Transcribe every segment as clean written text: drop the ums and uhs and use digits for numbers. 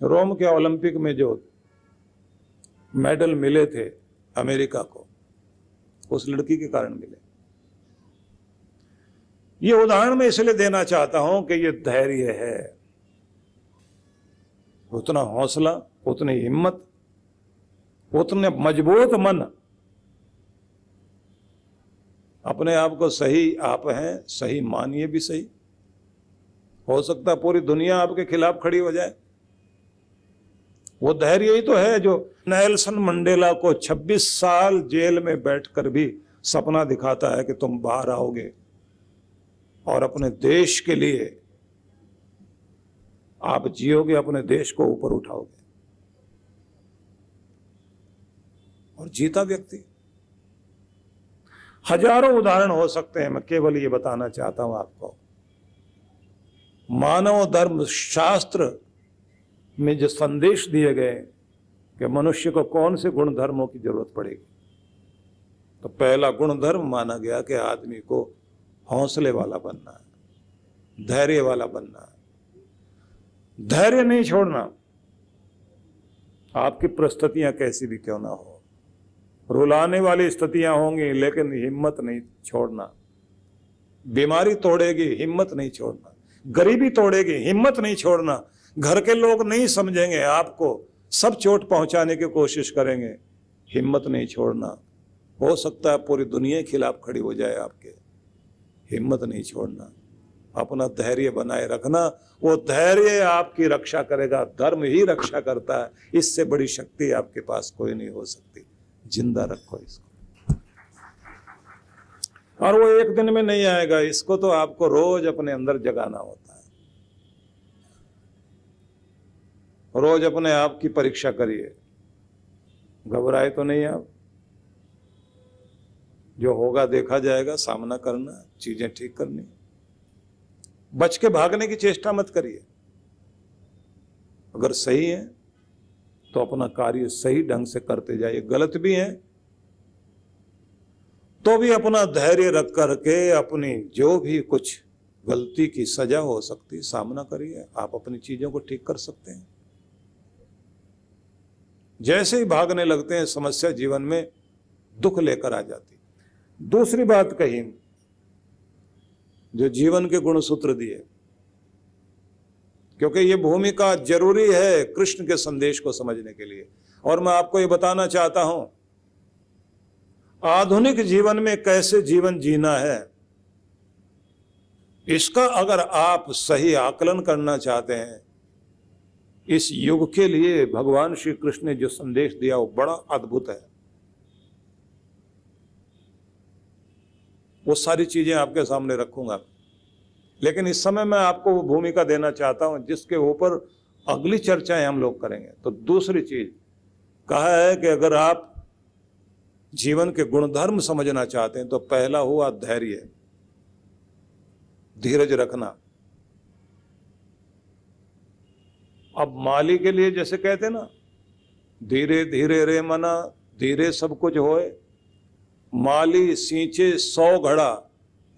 रोम के ओलंपिक में जो मेडल मिले थे अमेरिका को, उस लड़की के कारण मिले। ये उदाहरण मैं इसलिए देना चाहता हूं कि ये धैर्य है, उतना हौसला, उतनी हिम्मत, उतने मजबूत मन। अपने आप को सही आप हैं, सही मानिए भी सही। हो सकता है पूरी दुनिया आपके खिलाफ खड़ी हो जाए। वो धैर्य ही तो है जो नेल्सन मंडेला को 26 साल जेल में बैठकर भी सपना दिखाता है कि तुम बाहर आओगे और अपने देश के लिए आप जियोगे, अपने देश को ऊपर उठाओगे। और जीता व्यक्ति। हजारों उदाहरण हो सकते हैं, मैं केवल ये बताना चाहता हूं आपको। मानव धर्म शास्त्र में जो संदेश दिए गए कि मनुष्य को कौन से गुण धर्मों की जरूरत पड़ेगी, तो पहला गुण धर्म माना गया कि आदमी को हौसले वाला बनना है, धैर्य वाला बनना है। धैर्य नहीं छोड़ना, आपकी परिस्थितियां कैसी भी क्यों ना हो, रुलाने वाली स्थितियां होंगी, लेकिन हिम्मत नहीं छोड़ना। बीमारी तोड़ेगी, हिम्मत नहीं छोड़ना। गरीबी तोड़ेगी, हिम्मत नहीं छोड़ना। घर के लोग नहीं समझेंगे आपको, सब चोट पहुंचाने की कोशिश करेंगे, हिम्मत नहीं छोड़ना। हो सकता है पूरी दुनिया के खिलाफ खड़ी हो जाए आपके, हिम्मत नहीं छोड़ना। अपना धैर्य बनाए रखना, वो धैर्य आपकी रक्षा करेगा। धर्म ही रक्षा करता है, इससे बड़ी शक्ति आपके पास कोई नहीं हो सकती। जिंदा रखो इसको, और वो एक दिन में नहीं आएगा, इसको तो आपको रोज अपने अंदर जगाना होता है। रोज अपने आप की परीक्षा करिए, घबराए तो नहीं आप। जो होगा देखा जाएगा, सामना करना, चीजें ठीक करनी। बच के भागने की चेष्टा मत करिए। अगर सही है तो अपना कार्य सही ढंग से करते जाइए, गलत भी है तो भी अपना धैर्य रख करके अपनी जो भी कुछ गलती की सजा हो सकती सामना करिए। आप अपनी चीजों को ठीक कर सकते हैं। जैसे ही भागने लगते हैं, समस्या जीवन में दुख लेकर आ जाती। दूसरी बात कही, जो जीवन के गुण सूत्र दिए, क्योंकि ये भूमिका जरूरी है कृष्ण के संदेश को समझने के लिए। और मैं आपको ये बताना चाहता हूं, आधुनिक जीवन में कैसे जीवन जीना है, इसका अगर आप सही आकलन करना चाहते हैं, इस युग के लिए भगवान श्री कृष्ण ने जो संदेश दिया वो बड़ा अद्भुत है। वो सारी चीजें आपके सामने रखूंगा, लेकिन इस समय मैं आपको वो भूमिका देना चाहता हूं जिसके ऊपर अगली चर्चाएं हम लोग करेंगे। तो दूसरी चीज कहा है कि अगर आप जीवन के गुणधर्म समझना चाहते हैं तो पहला हुआ धैर्य, धीरज रखना। अब माली के लिए जैसे कहते हैं ना, धीरे धीरे रे मना, धीरे सब कुछ होए। माली सींचे 100 घड़ा,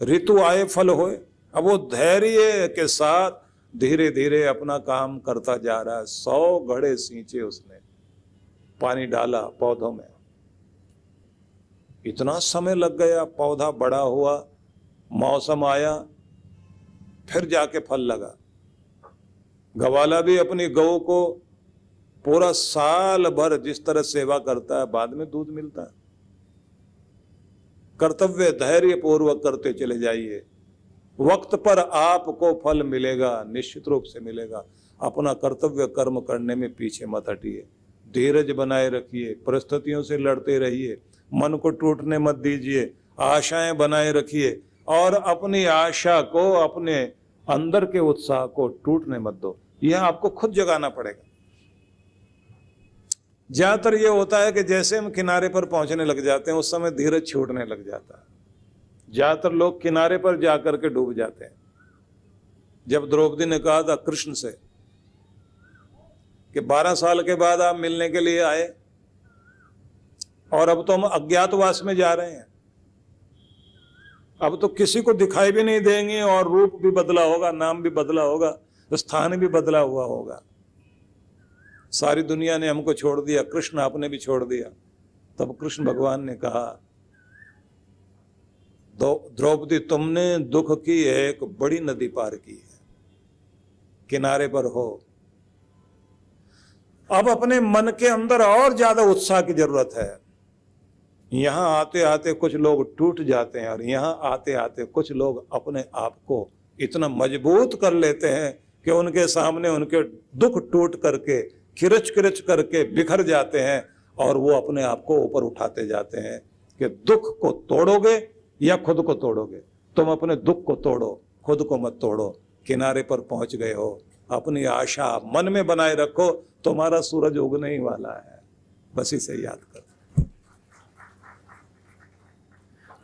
ऋतु आए फल होए। अब वो धैर्य के साथ धीरे धीरे अपना काम करता जा रहा है। 100 घड़े सींचे उसने, पानी डाला पौधों में, इतना समय लग गया, पौधा बड़ा हुआ, मौसम आया, फिर जाके फल लगा। गवाला भी अपनी गौ को पूरा साल भर जिस तरह सेवा करता है, बाद में दूध मिलता है। कर्तव्य धैर्य पूर्वक करते चले जाइए, वक्त पर आपको फल मिलेगा, निश्चित रूप से मिलेगा। अपना कर्तव्य कर्म करने में पीछे मत हटिए, धीरज बनाए रखिए, परिस्थितियों से लड़ते रहिए, मन को टूटने मत दीजिए, आशाएं बनाए रखिए और अपनी आशा को, अपने अंदर के उत्साह को टूटने मत दो। यह आपको खुद जगाना पड़ेगा। ज्यादातर यह होता है कि जैसे हम किनारे पर पहुंचने लग जाते हैं उस समय धीरज छूटने लग जाता है। ज्यादातर लोग किनारे पर जाकर के डूब जाते हैं। जब द्रौपदी ने कहा था कृष्ण से कि 12 साल के बाद आप मिलने के लिए आए और अब तो हम अज्ञातवास में जा रहे हैं, अब तो किसी को दिखाई भी नहीं देंगे और रूप भी बदला होगा, नाम भी बदला होगा, स्थान भी बदला हुआ होगा, सारी दुनिया ने हमको छोड़ दिया, कृष्ण आपने भी छोड़ दिया। तब कृष्ण भगवान ने कहा, द्रौपदी तुमने दुख की एक बड़ी नदी पार की है, किनारे पर हो। अब अपने मन के अंदर और ज्यादा उत्साह की जरूरत है। यहां आते आते कुछ लोग टूट जाते हैं और यहां आते आते कुछ लोग अपने आप को इतना मजबूत कर लेते हैं कि उनके सामने उनके दुख टूट करके किरच किरच करके बिखर जाते हैं और वो अपने आप को ऊपर उठाते जाते हैं कि दुख को तोड़ोगे या खुद को तोड़ोगे। तुम अपने दुख को तोड़ो, खुद को मत तोड़ो। किनारे पर पहुंच गए हो, अपनी आशा मन में बनाए रखो, तुम्हारा सूरज उगने ही वाला है। बस इसे याद करो,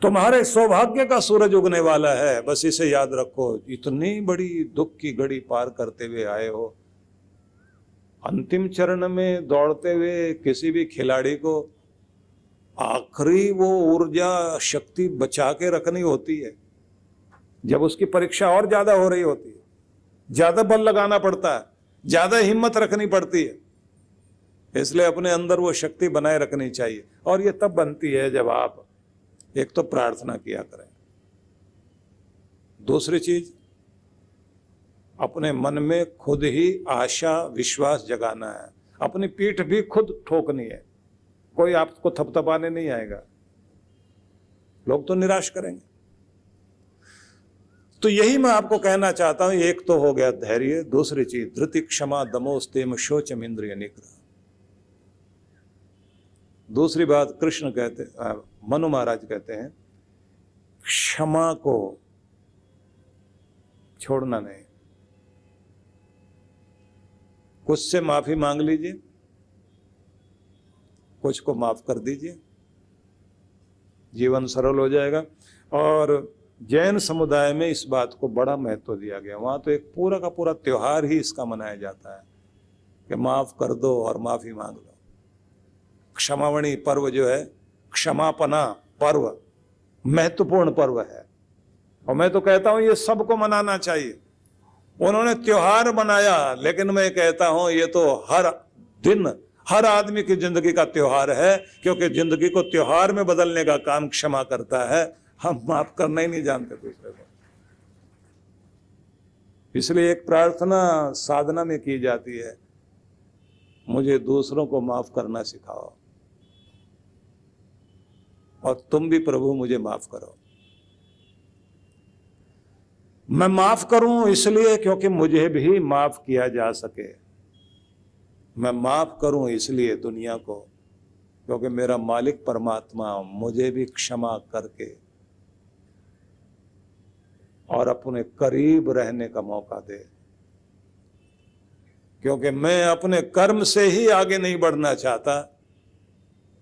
तुम्हारे सौभाग्य का सूरज उगने वाला है। बस इसे याद रखो। इतनी बड़ी दुख की घड़ी पार करते हुए आए हो। अंतिम चरण में दौड़ते हुए किसी भी खिलाड़ी को आखिरी वो ऊर्जा शक्ति बचा के रखनी होती है जब उसकी परीक्षा और ज्यादा हो रही होती है। ज्यादा बल लगाना पड़ता है, ज्यादा हिम्मत रखनी पड़ती है। इसलिए अपने अंदर वो शक्ति बनाए रखनी चाहिए। और ये तब बनती है जब आप एक तो प्रार्थना किया करें, दूसरी चीज अपने मन में खुद ही आशा विश्वास जगाना है। अपनी पीठ भी खुद ठोकनी है, कोई आपको थपथपाने नहीं आएगा। लोग तो निराश करेंगे। तो यही मैं आपको कहना चाहता हूं। एक तो हो गया धैर्य, दूसरी चीज धृति क्षमा दमोस्तेम शोचम इंद्रिय निग्रह। दूसरी बात कृष्ण कहते, मनु महाराज कहते हैं, क्षमा को छोड़ना नहीं। कुछ से माफी मांग लीजिए, कुछ को माफ कर दीजिए, जीवन सरल हो जाएगा। और जैन समुदाय में इस बात को बड़ा महत्व दिया गया। वहां तो एक पूरा का पूरा त्योहार ही इसका मनाया जाता है कि माफ कर दो और माफी मांग लो। क्षमावणी पर्व जो है, क्षमापना पर्व महत्वपूर्ण पर्व है। और मैं तो कहता हूं ये सबको मनाना चाहिए। उन्होंने त्योहार मनाया, लेकिन मैं कहता हूं ये तो हर दिन हर आदमी की जिंदगी का त्योहार है, क्योंकि जिंदगी को त्योहार में बदलने का काम क्षमा करता है। हम माफ करना ही नहीं जानते दूसरे को। इसलिए एक प्रार्थना साधना में की जाती है, मुझे दूसरों को माफ करना सिखाओ और तुम भी प्रभु मुझे माफ करो। मैं माफ करूं इसलिए क्योंकि मुझे भी माफ किया जा सके। मैं माफ करूं इसलिए दुनिया को, क्योंकि मेरा मालिक परमात्मा मुझे भी क्षमा करके और अपने करीब रहने का मौका दे। क्योंकि मैं अपने कर्म से ही आगे नहीं बढ़ना चाहता।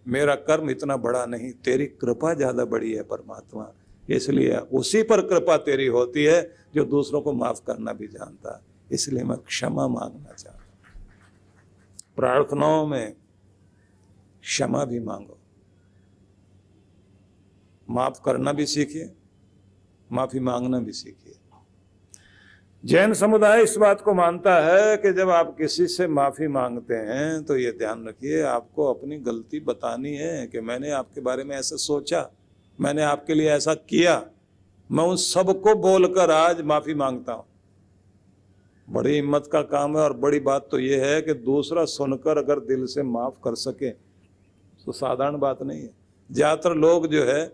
मेरा कर्म इतना बड़ा नहीं, तेरी कृपा ज्यादा बड़ी है परमात्मा। इसलिए उसी पर कृपा तेरी होती है जो दूसरों को माफ करना भी जानता। इसलिए मैं क्षमा मांगना चाहता। प्रार्थनाओं में क्षमा भी मांगो, माफ करना भी सीखिए, माफी मांगना भी सीखिए। जैन समुदाय इस बात को मानता है कि जब आप किसी से माफी मांगते हैं तो ये ध्यान रखिए, आपको अपनी गलती बतानी है कि मैंने आपके बारे में ऐसा सोचा, मैंने आपके लिए ऐसा किया। मैं उन सबको बोलकर आज माफी मांगता हूं। बड़ी हिम्मत का काम है। और बड़ी बात तो यह है कि दूसरा सुनकर अगर दिल से माफ कर सके तो साधारण बात नहीं है। ज्यादातर लोग जो है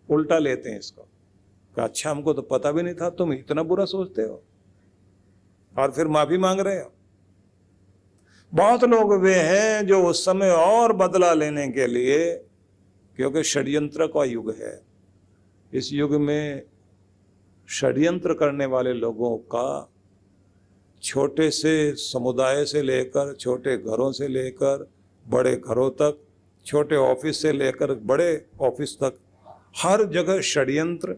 उल्टा लेते हैं इसको, अच्छा हमको तो पता भी नहीं था, तुम इतना बुरा सोचते हो, और फिर माफी मांग रहे हो। बहुत लोग वे हैं जो उस समय और बदला लेने के लिए, क्योंकि षड्यंत्र का युग है, इस युग में षड्यंत्र करने वाले लोगों का छोटे से समुदाय से लेकर, छोटे घरों से लेकर बड़े घरों तक, छोटे ऑफिस से लेकर बड़े ऑफिस तक, हर जगह षड्यंत्र,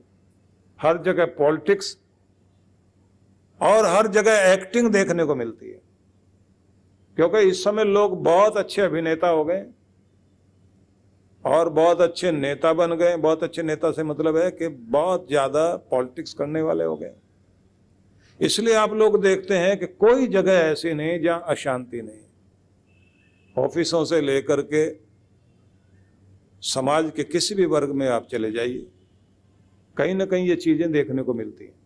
हर जगह पॉलिटिक्स और हर जगह एक्टिंग देखने को मिलती है। क्योंकि इस समय लोग बहुत अच्छे अभिनेता हो गए और बहुत अच्छे नेता बन गए। बहुत अच्छे नेता से मतलब है कि बहुत ज्यादा पॉलिटिक्स करने वाले हो गए। इसलिए आप लोग देखते हैं कि कोई जगह ऐसी नहीं जहां अशांति नहीं। ऑफिसों से लेकर के समाज के किसी भी वर्ग में आप चले जाइए, कहीं ना कहीं ये चीजें देखने को मिलती हैं।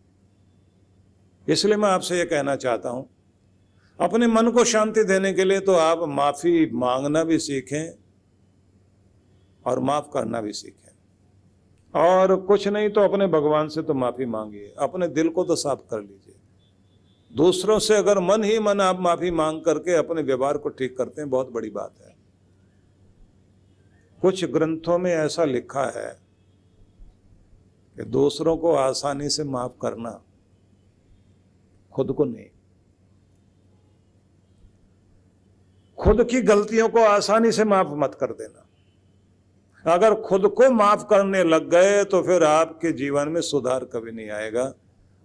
इसलिए मैं आपसे ये कहना चाहता हूं, अपने मन को शांति देने के लिए तो आप माफी मांगना भी सीखें और माफ करना भी सीखें, और कुछ नहीं तो अपने भगवान से तो माफी मांगिए, अपने दिल को तो साफ कर लीजिए। दूसरों से अगर मन ही मन आप माफी मांग करके अपने व्यवहार को ठीक करते हैं, बहुत बड़ी बात है। कुछ ग्रंथों में ऐसा लिखा है कि दूसरों को आसानी से माफ करना, खुद को नहीं। खुद की गलतियों को आसानी से माफ मत कर देना। अगर खुद को माफ करने लग गए तो फिर आपके जीवन में सुधार कभी नहीं आएगा।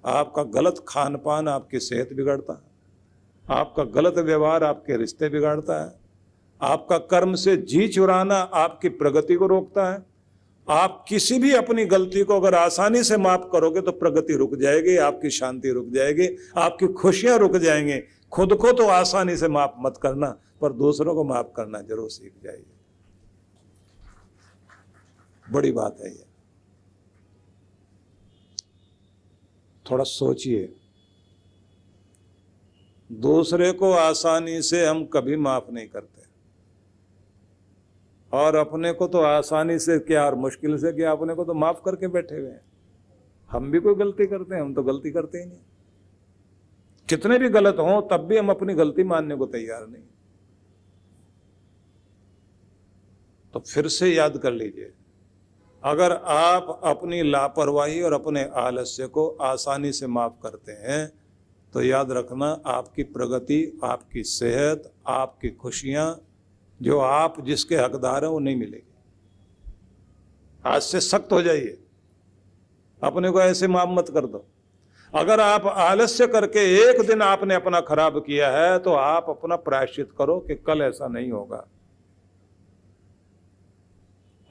आपका गलत खान पान आपकी सेहत बिगाड़ता है, आपका गलत व्यवहार आपके रिश्ते बिगाड़ता है, आपका कर्म से जी चुराना आपकी प्रगति को रोकता है। आप किसी भी अपनी गलती को अगर आसानी से माफ करोगे तो प्रगति रुक जाएगी, आपकी शांति रुक जाएगी, आपकी खुशियां रुक जाएंगी। खुद को तो आसानी से माफ मत करना, पर दूसरों को माफ करना जरूर सीख जाइए। बड़ी बात है ये, थोड़ा सोचिए। दूसरे को आसानी से हम कभी माफ नहीं करते, और अपने को तो आसानी से क्या और मुश्किल से क्या, अपने को तो माफ करके बैठे हुए हैं। हम भी कोई गलती करते हैं? हम तो गलती करते ही नहीं। कितने भी गलत हों तब भी हम अपनी गलती मानने को तैयार नहीं। तो फिर से याद कर लीजिए, अगर आप अपनी लापरवाही और अपने आलस्य को आसानी से माफ करते हैं तो याद रखना, आपकी प्रगति, आपकी सेहत, आपकी खुशियां, जो आप जिसके हकदार हैं वो नहीं मिलेगी। आज से सख्त हो जाइए, अपने को ऐसे माफ मत कर दो। अगर आप आलस्य करके एक दिन आपने अपना खराब किया है तो आप अपना प्रायश्चित करो कि कल ऐसा नहीं होगा।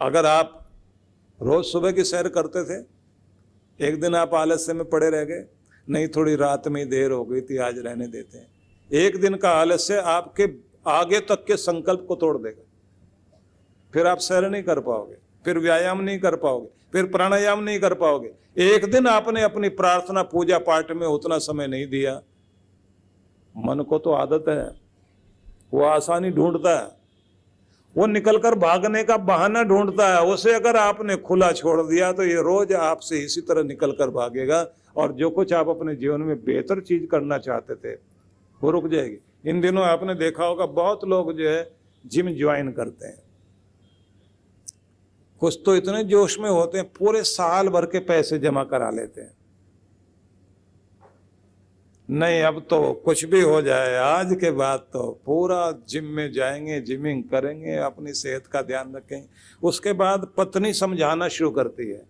अगर आप रोज सुबह की सैर करते थे, एक दिन आप आलस्य में पड़े रह गए, नहीं थोड़ी रात में देर हो गई थी, आज रहने देते हैं। एक दिन का आलस्य आपके आगे तक के संकल्प को तोड़ देगा। फिर आप सैर नहीं कर पाओगे, फिर व्यायाम नहीं कर पाओगे, फिर प्राणायाम नहीं कर पाओगे। एक दिन आपने अपनी प्रार्थना पूजा पाठ में उतना समय नहीं दिया। मन को तो आदत है, वो आसानी ढूंढता है, वो निकलकर भागने का बहाना ढूंढता है। उसे अगर आपने खुला छोड़ दिया तो ये रोज आपसे इसी तरह निकलकर भागेगा, और जो कुछ आप अपने जीवन में बेहतर चीज करना चाहते थे वो रुक जाएगी। इन दिनों आपने देखा होगा बहुत लोग जो है जिम ज्वाइन करते हैं। कुछ तो इतने जोश में होते हैं, पूरे साल भर के पैसे जमा करा लेते हैं। नहीं, अब तो कुछ भी हो जाए, आज के बाद तो पूरा जिम में जाएंगे, जिमिंग करेंगे, अपनी सेहत का ध्यान रखेंगे। उसके बाद पत्नी समझाना शुरू करती है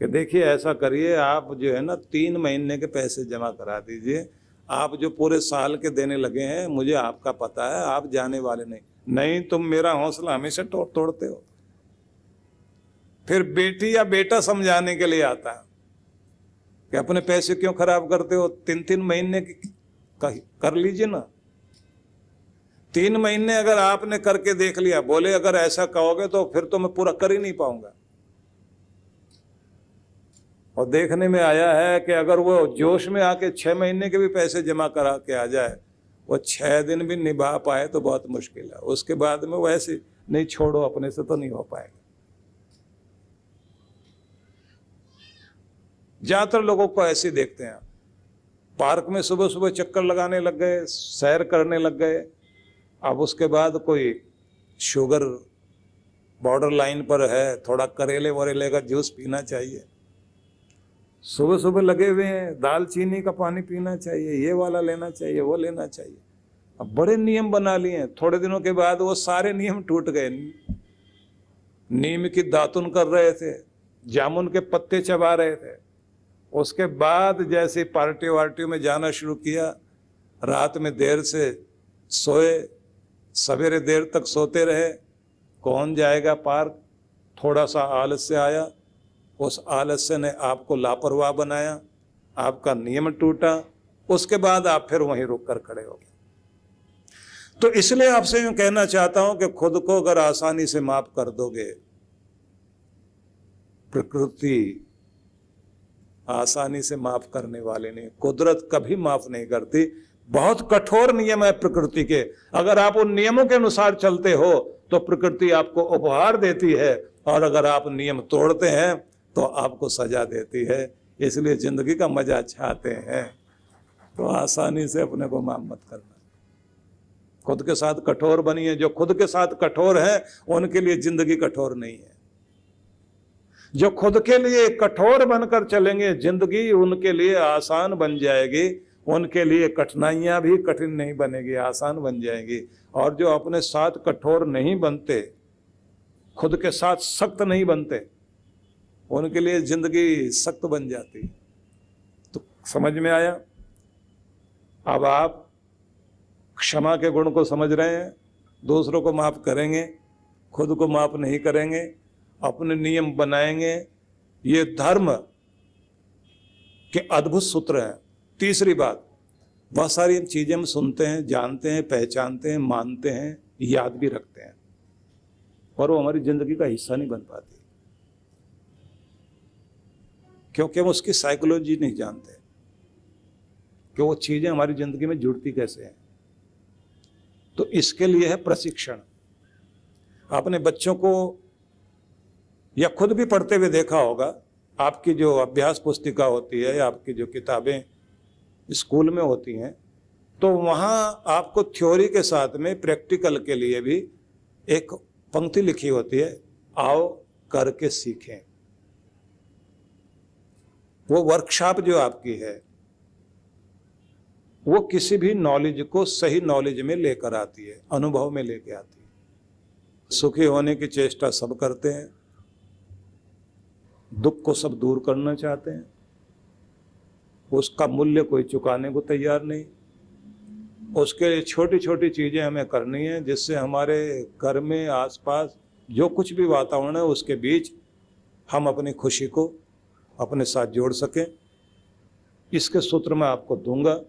कि देखिए ऐसा करिए, आप जो है ना 3 महीने के पैसे जमा करा दीजिए, आप जो पूरे साल के देने लगे हैं मुझे आपका पता है, आप जाने वाले नहीं। तुम मेरा हौसला हमेशा तोड़ते हो। फिर बेटी या बेटा समझाने के लिए आता है कि अपने पैसे क्यों खराब करते हो, 3-3 महीने कर लीजिए ना। 3 महीने अगर आपने करके देख लिया, बोले अगर ऐसा कहोगे तो फिर तो मैं पूरा कर ही नहीं पाऊंगा। और देखने में आया है कि अगर वो जोश में आके 6 महीने के भी पैसे जमा करा के आ जाए, वो 6 दिन भी निभा पाए तो बहुत मुश्किल है। उसके बाद में वो ऐसे नहीं, छोड़ो, अपने से तो नहीं हो पाएगा। ज्यादातर लोगों को ऐसे देखते हैं, पार्क में सुबह सुबह चक्कर लगाने लग गए, सैर करने लग गए। अब उसके बाद कोई शुगर बॉर्डर लाइन पर है, थोड़ा करेले वरेले का जूस पीना चाहिए। सुबह सुबह लगे हुए हैं, दालचीनी का पानी पीना चाहिए, ये वाला लेना चाहिए, वो लेना चाहिए। अब बड़े नियम बना लिए हैं। थोड़े दिनों के बाद वो सारे नियम टूट गए। नीम की दातुन कर रहे थे, जामुन के पत्ते चबा रहे थे। उसके बाद जैसे पार्टी वार्टियों में जाना शुरू किया, रात में देर से सोए, सवेरे देर तक सोते रहे। कौन जाएगा पार्क? थोड़ा सा आलस्य आया, उस आलस्य ने आपको लापरवाह बनाया, आपका नियम टूटा। उसके बाद आप फिर वहीं रुक कर खड़े हो गए। तो इसलिए आपसे मैं कहना चाहता हूं कि खुद को अगर आसानी से माफ कर दोगे, प्रकृति आसानी से माफ करने वाले नहीं, कुदरत कभी माफ नहीं करती। बहुत कठोर नियम है प्रकृति के, अगर आप उन नियमों के अनुसार चलते हो तो प्रकृति आपको उपहार देती है, और अगर आप नियम तोड़ते हैं तो आपको सजा देती है। इसलिए जिंदगी का मजा चाहते हैं तो आसानी से अपने को माफ मत करना, खुद के साथ कठोर बनिए। जो खुद के साथ कठोर है उनके लिए जिंदगी कठोर नहीं है। जो खुद के लिए कठोर बनकर चलेंगे जिंदगी उनके लिए आसान बन जाएगी, उनके लिए कठिनाइयां भी कठिन नहीं बनेगी, आसान बन जाएंगी। और जो अपने साथ कठोर नहीं बनते, खुद के साथ सख्त नहीं बनते, उनके लिए जिंदगी सख्त बन जाती। तो समझ में आया? अब आप क्षमा के गुण को समझ रहे हैं, दूसरों को माफ करेंगे, खुद को माफ नहीं करेंगे, अपने नियम बनाएंगे। ये धर्म के अद्भुत सूत्र हैं। तीसरी बात, बहुत सारी चीजें हम सुनते हैं, जानते हैं, पहचानते हैं, मानते हैं, याद भी रखते हैं, और वो हमारी जिंदगी का हिस्सा नहीं बन पाती, क्योंकि हम उसकी साइकोलॉजी नहीं जानते कि वो चीजें हमारी जिंदगी में जुड़ती कैसे हैं। तो इसके लिए है प्रशिक्षण। आपने बच्चों को या खुद भी पढ़ते हुए देखा होगा, आपकी जो अभ्यास पुस्तिका होती है, आपकी जो किताबें स्कूल में होती हैं, तो वहाँ आपको थ्योरी के साथ में प्रैक्टिकल के लिए भी एक पंक्ति लिखी होती है, आओ करके सीखें। वो वर्कशॉप जो आपकी है वो किसी भी नॉलेज को सही नॉलेज में लेकर आती है, अनुभव में लेके आती है। सुखी होने की चेष्टा सब करते हैं, दुख को सब दूर करना चाहते हैं, उसका मूल्य कोई चुकाने को तैयार नहीं। उसके लिए छोटी छोटी चीजें हमें करनी है, जिससे हमारे घर में आसपास जो कुछ भी वातावरण है उसके बीच हम अपनी खुशी को अपने साथ जोड़ सकें। इसके सूत्र मैं आपको दूंगा।